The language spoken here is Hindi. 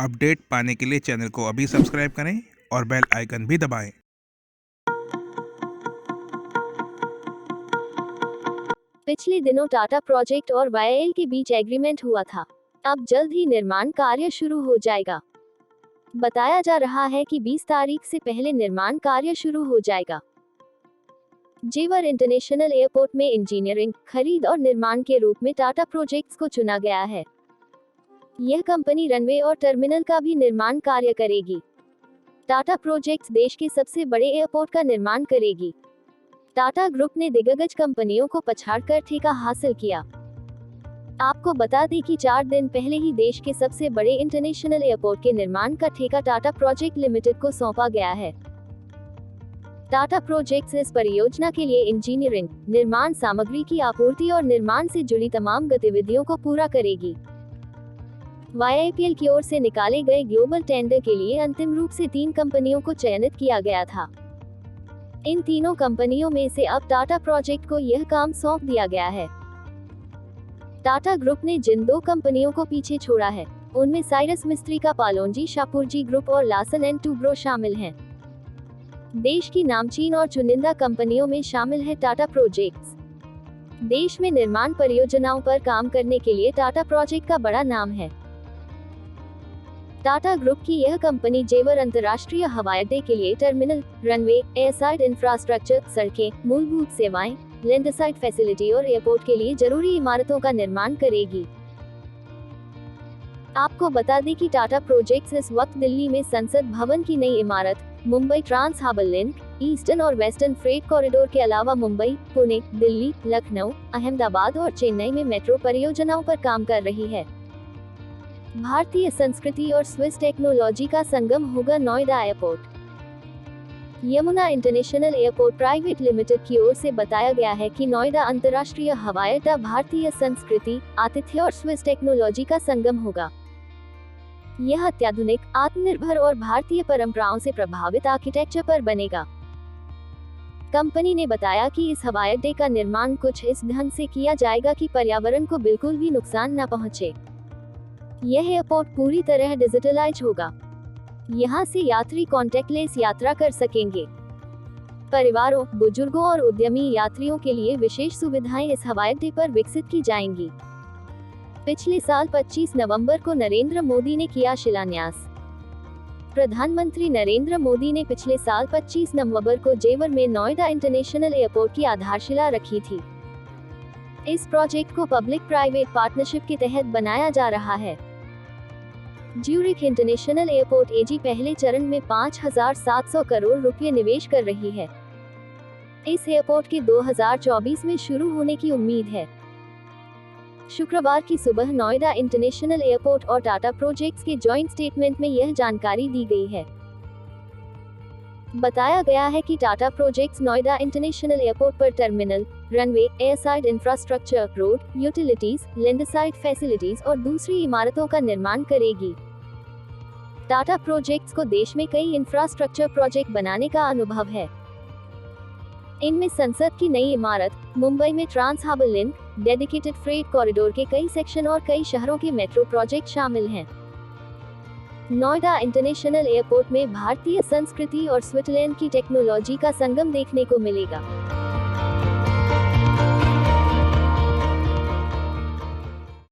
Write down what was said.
अपडेट पाने के लिए चैनल को अभी सब्सक्राइब करें और बेल आइकन भी दबाएं। पिछले दिनों टाटा प्रोजेक्ट और वाईएल के बीच एग्रीमेंट हुआ था। अब जल्द ही निर्माण कार्य शुरू हो जाएगा। बताया जा रहा है कि 20 तारीख से पहले निर्माण कार्य शुरू हो जाएगा। जेवर इंटरनेशनल एयरपोर्ट में इंजीनियरिंग, खरीद और निर्माण के रूप में टाटा प्रोजेक्ट्स को चुना गया है। यह कंपनी रनवे और टर्मिनल का भी निर्माण कार्य करेगी। टाटा प्रोजेक्ट्स देश के सबसे बड़े एयरपोर्ट का निर्माण करेगी। टाटा ग्रुप ने दिग्गज कंपनियों को पछाड़कर ठेका हासिल किया। आपको बता दें कि 4 दिन पहले ही देश के सबसे बड़े इंटरनेशनल एयरपोर्ट के निर्माण का ठेका टाटा प्रोजेक्ट लिमिटेड को सौंपा गया है। टाटा प्रोजेक्ट्स इस परियोजना के लिए इंजीनियरिंग, निर्माण सामग्री की आपूर्ति और निर्माण से जुड़ी तमाम गतिविधियों को पूरा करेगी। वाईआईपीएल की ओर से निकाले गए ग्लोबल टेंडर के लिए अंतिम रूप से 3 कंपनियों को चयनित किया गया था। इन तीनों कंपनियों में से अब टाटा प्रोजेक्ट को यह काम सौंप दिया गया है। टाटा ग्रुप ने जिन 2 कंपनियों को पीछे छोड़ा है, उनमें साइरस मिस्त्री का पालोनजी शाहपुरजी ग्रुप और लार्सन एंड टूब्रो शामिल हैं। देश की नामचीन और चुनिंदा कंपनियों में शामिल है टाटा प्रोजेक्ट्स। देश में निर्माण परियोजनाओं पर काम करने के लिए टाटा प्रोजेक्ट का बड़ा नाम है। टाटा ग्रुप की यह कंपनी जेवर अंतर्राष्ट्रीय हवाई अड्डे के लिए टर्मिनल, रनवे, एयरसाइड इंफ्रास्ट्रक्चर, सड़कें, मूलभूत सेवाएं, लैंडसाइड फैसिलिटी और एयरपोर्ट के लिए जरूरी इमारतों का निर्माण करेगी। आपको बता दें कि टाटा प्रोजेक्ट्स इस वक्त दिल्ली में संसद भवन की नई इमारत, Mumbai trans harbour link, eastern और वेस्टर्न फ्रेट कॉरिडोर के अलावा मुंबई, पुणे, दिल्ली, लखनऊ, अहमदाबाद और चेन्नई में मेट्रो परियोजनाओं पर काम कर रही है। भारतीय संस्कृति और स्विस टेक्नोलॉजी का संगम होगा Noida airport. Yamuna international airport private limited की ओर से बताया गया है कि नोएडा अंतर्राष्ट्रीय हवाई अड्डा भारतीय संस्कृति, आतिथ्य और स्विस टेक्नोलॉजी का संगम होगा। यह अत्याधुनिक, आत्मनिर्भर और भारतीय परंपराओं से प्रभावित आर्किटेक्चर पर बनेगा। कंपनी ने बताया कि इस हवाई अड्डे का निर्माण कुछ इस ढंग से किया जाएगा कि पर्यावरण को बिल्कुल भी नुकसान न पहुंचे। यह एयरपोर्ट पूरी तरह डिजिटलाइज होगा। यहां से यात्री कॉन्टैक्टलेस यात्रा कर सकेंगे। परिवारों, बुजुर्गों और उद्यमी यात्रियों के लिए विशेष सुविधाएं इस हवाई अड्डे पर विकसित की जाएंगी। पिछले साल 25 नवंबर को नरेंद्र मोदी ने किया शिलान्यास। प्रधानमंत्री नरेंद्र मोदी ने पिछले साल 25 नवंबर को जेवर में नोएडा इंटरनेशनल एयरपोर्ट की आधारशिला रखी थी। इस प्रोजेक्ट को पब्लिक प्राइवेट पार्टनरशिप के तहत बनाया जा रहा है। ज्यूरिख इंटरनेशनल एयरपोर्ट एजी पहले चरण में 5,700 करोड़ रुपए निवेश कर रही है। इस एयरपोर्ट के 2024 में शुरू होने की उम्मीद है। शुक्रवार की सुबह नोएडा इंटरनेशनल एयरपोर्ट और टाटा प्रोजेक्ट्स के जॉइंट स्टेटमेंट में यह जानकारी दी गई है। बताया गया है कि Tata projects Noida international airport पर terminal, runway, airside infrastructure, road, utilities, landside facilities और दूसरी इमारतों का निर्माण करेगी। टाटा प्रोजेक्ट्स को देश में कई इंफ्रास्ट्रक्चर प्रोजेक्ट बनाने का अनुभव है। इनमें संसद की नई इमारत, मुंबई में trans harbour link, dedicated freight corridor के कई सेक्शन और कई शहरों के मेट्रो प्रोजेक्ट शामिल हैं। नोएडा इंटरनेशनल एयरपोर्ट में भारतीय संस्कृति और स्विट्जरलैंड की टेक्नोलॉजी का संगम देखने को मिलेगा।